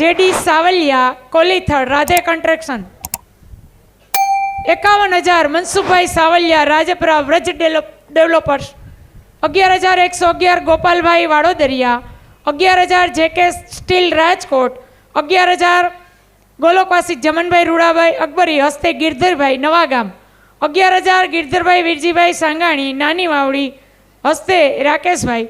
JD Savaliya કોલીથળ રાજે construction 51,000 Mansukhbhai Savaliya Rajpara Vraj developers 11,111 ગોપાલભાઈ વાડોદરિયા 11,000 જેકે steel Rajkot 11,000 ગોલોકવાસી Jamanbhai Rudabhai Akbari હસ્તે ગિરધરભાઈ નવાગામ 11,000 ગિરધરભાઈ વીરજીભાઈ સાંગાણી નાની વાવડી હસ્તે રાકેશભાઈ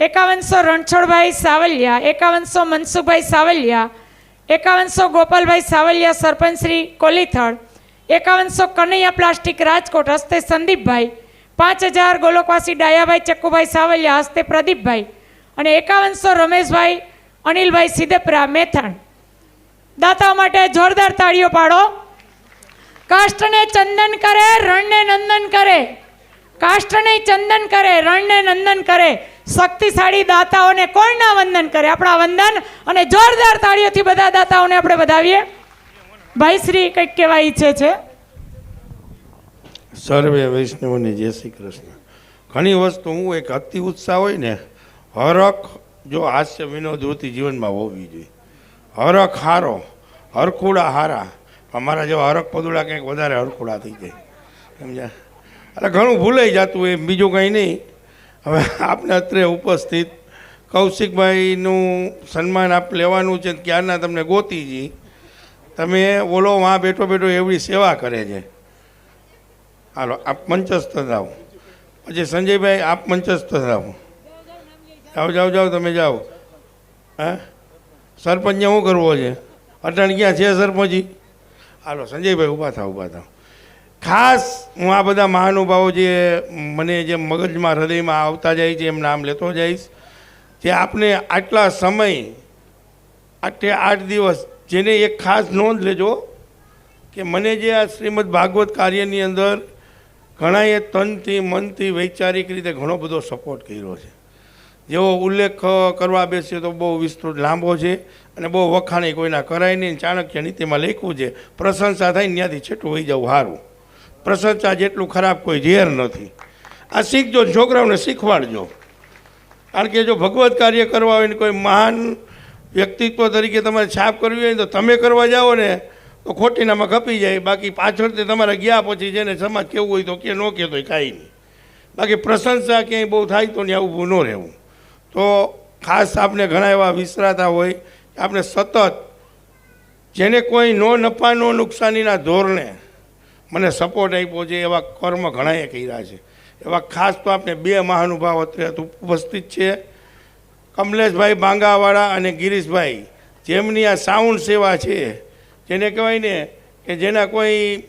5100 રણછોડભાઈ સાવલિયા 5100 મનસુખભાઈ સાવલિયા 5100 ગોપાલભાઈ સાવલિયા સરપંચ શ્રી કોલીથળ 5100 કનૈયા પ્લાસ્ટિક રાજકોટ હસ્તે સંદીપભાઈ 5,000 ગોલોકવાસી ડાયાભાઈ ચક્કુભાઈ સાવલિયા હસ્તે પ્રદીપભાઈ અને 5100 રમેશભાઈ અનિલભાઈ સિદ્ધપરા મેથાણ. દાતાઓ માટે જોરદાર તાળીઓ પાડો. કાષ્ટને ચંદન કરે રણને નંદન કરે, કાષ્ટને ચંદન કરે રણને નંદન કરે, શક્તિશાળી દાતાઓને કોણ ના વંદન કરે. આપણા વંદન અને જોરદાર તાળીઓથી બધા દાતાઓને આપણે વધાવીએ. ભાઈ શ્રી કંઈક કહેવા ઈચ્છે છે. સર્વે વૈષ્ણવને જય શ્રી કૃષ્ણ. ઘણી વસ્તુ હું એક અતિ ઉત્સાહ હોય ને, હરખ જો હાસ્ય વિનોદ વૃત્તિ જીવનમાં હોવી જોઈએ. હરખ હારો, હરખુડા હારા. અમારા જેવા હરખ પદુડા કંઈક વધારે હરખુડા થઈ જાય, સમજ્યા? એટલે ઘણું ભૂલાઈ જતું હોય, બીજું કંઈ નહીં. હવે આપને અત્રે ઉપસ્થિત કૌશિકભાઈનું સન્માન આપ લેવાનું છે. ક્યારના તમને ગોતીજી, તમે બોલો વાં બેઠો બેઠો એવડી સેવા કરે છે. હાલો આપ મંચસ્થ જાઓ. પછી સંજયભાઈ આપ મંચસ્થ જાઓ. જાઓ જાઓ જાઓ, તમે જાઓ. હા, સરપંચને શું કરવો છે? અટાણ ક્યાં છે સરપંચજી? હાલો સંજયભાઈ ઊભા થાવ, ઊભા થાવ. ખાસ હું આ બધા મહાનુભાવો જે મને જે મગજમાં હૃદયમાં આવતા જાય છે એમ નામ લેતો જઈશ. જે આપને આટલા સમય, 8 દિવસ, જેને એક ખાસ નોંધ લેજો કે મને જે આ શ્રીમદ ભાગવત કાર્યની અંદર ઘણાએ તનથી મનથી વૈચારિક રીતે ઘણો બધો સપોર્ટ કર્યો છે. જેવો ઉલ્લેખ કરવા બેસીએ તો બહુ વિસ્તૃત લાંબો છે અને બહુ વખાણી કોઈના કરાય નહીં. ચાણક્ય નીતિમાં લખ્યું છે, પ્રશંસા થાય ને ત્યાંથી છેટું હોઈ જવું સારું. પ્રશંસા જેટલું ખરાબ કોઈ ઝેર નથી. આ શીખજો, છોકરાઓને શીખવાડજો. કારણ કે જો ભગવત કાર્ય કરવા હોય ને કોઈ મહાન વ્યક્તિત્વ તરીકે તમારે છાપ કરવી હોય તો તમે કરવા જાઓ ને તો ખોટીનામાં ખપી જાય. બાકી પાછળથી તમારે ગયા પછી જેને સમાજ કેવું હોય તો કે ન કહેતો કાંઈ નહીં. બાકી પ્રશંસા ક્યાંય બહુ થાય તો ત્યાં ઊભું ન રહેવું. તો ખાસ આપણે ઘણા એવા વિસરાતા હોય કે આપણે સતત જેને કોઈ નો નફા નો નુકસાનીના ધોરણે મને સપોર્ટ આપ્યો છે એવા કર્મ ઘણાએ કર્યા છે. એવા ખાસ તો આપણે 2 મહાનુભાવ અત્યારે ઉપસ્થિત છે, કમલેશભાઈ બાંગાવાળા અને ગિરીશભાઈ, જેમની આ સાઉન્ડ સેવા છે, જેને કહેવાય ને કે જેના કોઈ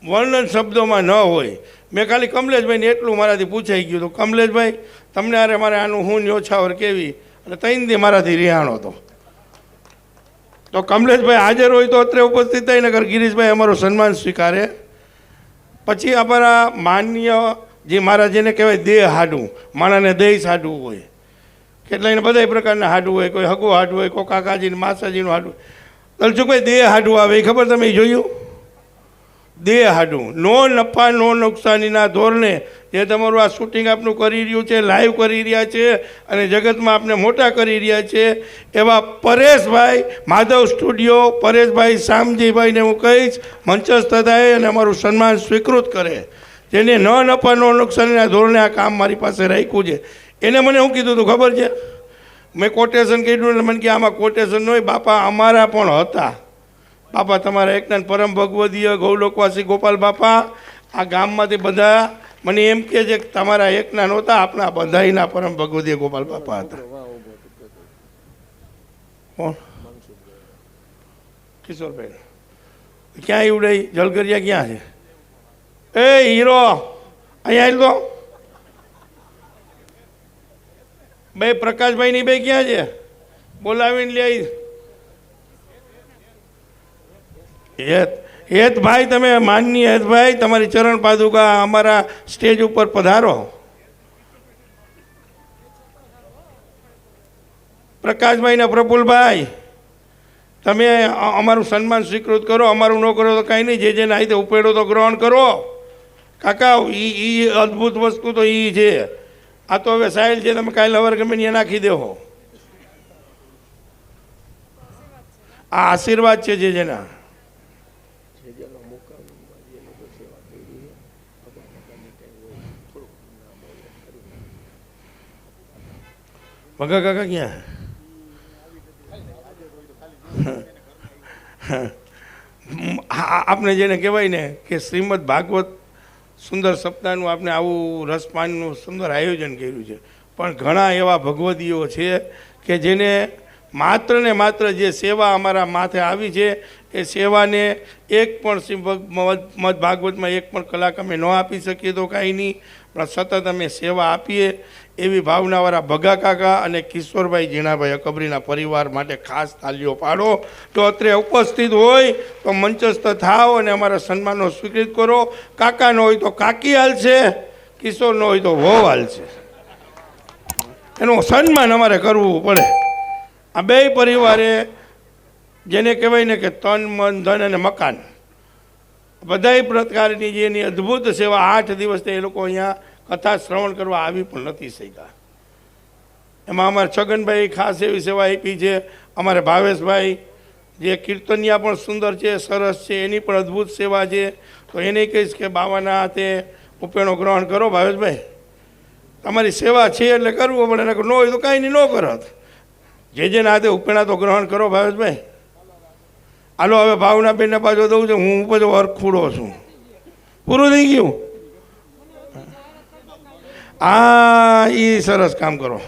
વર્ણન શબ્દોમાં ન હોય. મેં ખાલી કમલેશભાઈને એટલું મારાથી પૂછાઈ ગયું હતું, કમલેશભાઈ તમને અરે મારે આનું હું ન્યોછાવર કેવી, અને 3 દી મારાથી રિહાણો હતો. તો કમલેશભાઈ હાજર હોય તો અત્રે ઉપસ્થિત થાય, નગર ગિરીશભાઈ અમારું સન્માન સ્વીકારે. પછી અમારા માન્ય જે મારા જેને કહેવાય દેહ હાડું, માણાને દેહ હાડું હોય, કેટલાયને બધા પ્રકારના હાડું હોય. કોઈ હગું હાડું હોય, કોઈ કાકાજીને માસાજીનું હાડું. દલચુકભાઈ દેહ હાડું આવે, એ ખબર તમે જોયું? દેહ હાડું, નો નફા નો નુકસાનીના ધોરણે જે તમારું આ શૂટિંગ આપનું કરી રહ્યું છે, લાઈવ કરી રહ્યા છે અને જગતમાં આપને મોટા કરી રહ્યા છે એવા પરેશભાઈ માધવ સ્ટુડિયો, પરેશભાઈ શામજીભાઈને હું કહીશ મંચસ્થ થાય અને અમારું સન્માન સ્વીકૃત કરે. જેને ન નફા નો નુકસાનીના ધોરણે આ કામ મારી પાસે રાખ્યું છે. એને મને શું કીધું હતું ખબર છે? મેં કોટેશન કીધું ને મને કે આમાં કોટેશન ન હોય બાપા, અમારા પણ હતા. બાપા તમારા એકના પરમ ભગવદીય ગૌલોકવાસી ગોપાલ બાપા આ ગામમાંથી બધા મને એમ કહે છે કે તમારા એકના નહોતા, આપણા બધાયના પરમ ભગવદીય ગોપાલ બાપા હતા. કોણ? કિશોરભાઈ ક્યાં ઉડાઈ? જલગરિયા ક્યાં છે? એ હીરો અહીંયા આવી તો બે પ્રકાશભાઈની બે ક્યાં છે? બોલાવીને લે. હેતભાઈ, તમે માનનીય હેતભાઈ, તમારી ચરણ પાદુકા અમારા સ્ટેજ ઉપર પધારો. પ્રકાશભાઈ ને પ્રફુલભાઈ, તમે અમારું સન્માન સ્વીકૃત કરો. અમારું ન કરો તો કાંઈ નહીં, જે જેને આવી ઉપેડો તો ગ્રહણ કરો. કાકા એ અદ્ભુત વસ્તુ તો એ છે. આ તો હવે સાહેલ છે, તમે કાલે હવાર ગમે ત્યાં નાખી દેવો. આ આશીર્વાદ છે જે જેના ભગા કાકા ક્યાં આપણે જેને કહેવાય ને કે શ્રીમદ ભાગવત સુંદર સપ્તાહનું આપણે આવું રસપાનનું સુંદર આયોજન કર્યું છે, પણ ઘણા એવા ભગવદીઓ છે કે જેને માત્ર ને માત્ર જે સેવા અમારા માથે આવી છે એ સેવાને એક પણ શ્રીમદ ભાગવતમાં એક પણ કલાક અમે ન આપી શકીએ તો કાંઈ નહીં, પણ સતત અમે સેવા આપીએ એવી ભાવનાવાળા ભગા કાકા અને કિશોરભાઈ ઝીણાભાઈ અકબરીના પરિવાર માટે ખાસ તાલીઓ પાડો. તો અત્રે ઉપસ્થિત હોય તો મંચસ્થ થાવ અને અમારા સન્માનનો સ્વીકૃત કરો. કાકાનો હોય તો કાકી હાલશે, કિશોરનો હોય તો વહુ હાલશે, એનું સન્માન અમારે કરવું પડે. આ બે પરિવારે જેને કહેવાય ને કે તન મન ધન અને મકાન બધાય પ્રકારની જે એની અદ્ભુત સેવા 8 દિવસથી એ લોકો અહીંયા કથા શ્રવણ કરવા આવી પણ નથી શક્યા. એમાં અમારા છગનભાઈ ખાસ એવી સેવા આપી છે, અમારે ભાવેશભાઈ જે કીર્તનિયા પણ સુંદર છે, સરસ છે, એની પણ અદ્ભુત સેવા છે. તો એને કહીશ કે બાવાના હાથે ઉપેણો ગ્રહણ કરો. ભાવેશભાઈ તમારી સેવા છે એટલે કરવું પડે, ન હોય તો કાંઈ નહીં, ન કરત. જેના હાથે ઉપેણા તો ગ્રહણ કરો. ભાવેશભાઈ હાલો હવે ભાવના બેનને પાછો દઉં છું, હું બધો અરખૂડો છું. પૂરું થઈ ગયું? હા, એ સરસ કામ કરો.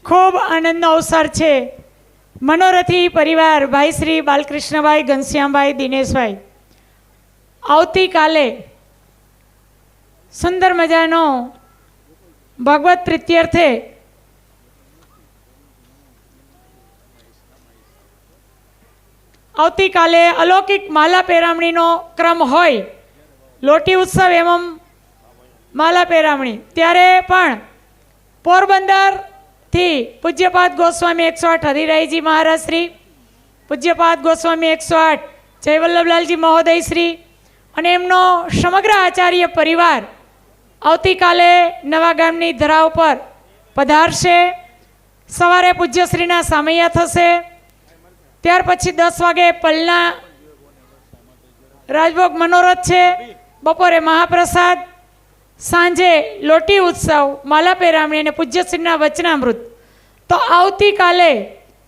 ખૂબ આનંદનો અવસર છે. મનોરથી પરિવાર ભાઈ શ્રી બાલકૃષ્ણભાઈ, ઘનશ્યામભાઈ, દિનેશભાઈ આવતીકાલે સુંદર મજાનો ભગવત પ્રીત્યર્થે આવતીકાલે અલૌકિક માલા પેરામણીનો ક્રમ હોય. લોટી ઉત્સવ એવમ માલા પેરામણી ત્યારે પણ પોરબંદરથી પૂજ્યપાદ ગોસ્વામી 108 હરિરાયજી મહારાજ શ્રી, પૂજ્યપાદ ગોસ્વામી 108 જય વલ્લભલાલજી મહોદય શ્રી અને એમનો સમગ્ર આચાર્ય પરિવાર આવતીકાલે નવા ગામની ધરા ઉપર પધારશે. સવારે પૂજ્યશ્રીના સામૈયા થશે. ત્યાર પછી 10 વાગે પલના રાજભોગ મનોરથ છે, બપોરે મહાપ્રસાદ, સાંજે લોટી ઉત્સવ, માલા પેરામણી અને પૂજ્યશ્રીના વચનામૃત. તો આવતીકાલે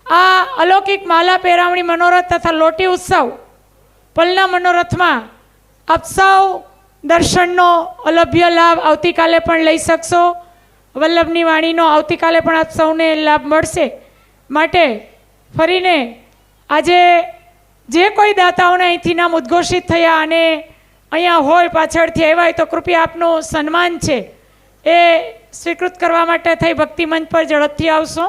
આ અલૌકિક માલા પેરામણી મનોરથ તથા લોટી ઉત્સવ પલના મનોરથમાં આપ સૌ દર્શનનો અલભ્ય લાભ આવતીકાલે પણ લઈ શકશો. વલ્લભની વાણીનો આવતીકાલે પણ આપ સૌને લાભ મળશે. માટે ફરીને આજે જે કોઈ દાતાઓને અહીંથી નામ ઉદ્ઘોષિત થયા અને અહીંયા હોય પાછળથી આવ્યા હોય તો કૃપયા આપનું સન્માન છે એ સ્વીકૃત કરવા માટે થઈ ભક્તિ મંચ પર ઝડપથી આવશો.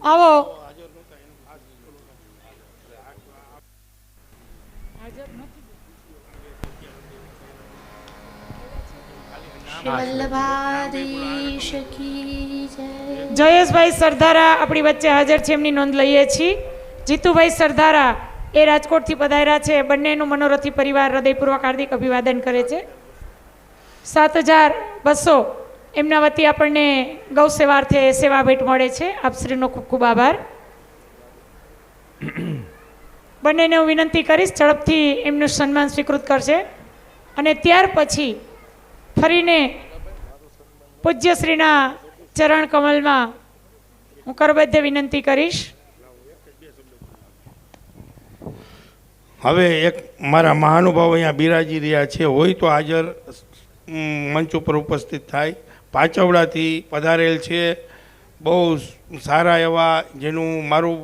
આવો. જયેશભાઈ સરદારા આપણી વચ્ચે હાજર છે, એમની નોંધ લઈએ છીએ. જીતુભાઈ સરદારા એ રાજકોટથી પધાર્યા છે. બંનેનું મનોરથી પરિવાર હૃદયપૂર્વક હાર્દિક અભિવાદન કરે છે. 7,200 એમના વતી આપણને ગૌ સેવાર્થે સેવા ભેટ મળે છે. આપ શ્રીનો ખૂબ ખૂબ આભાર. બંનેને હું વિનંતી કરીશ ઝડપથી એમનું સન્માન સ્વીકૃત કરશે અને ત્યાર પછી ફરીને પૂજ્યશ્રીના ચરણ કમલમાં હું કરબદ્ધ વિનંતી કરીશ. હવે એક મારા મહાનુભાવ અહીંયા બિરાજી રહ્યા છે, હોય તો હાજર મંચ ઉપર ઉપસ્થિત થાય. પાંચવડાથી પધારેલ છે, બહુ સારા એવા, જેનું મારું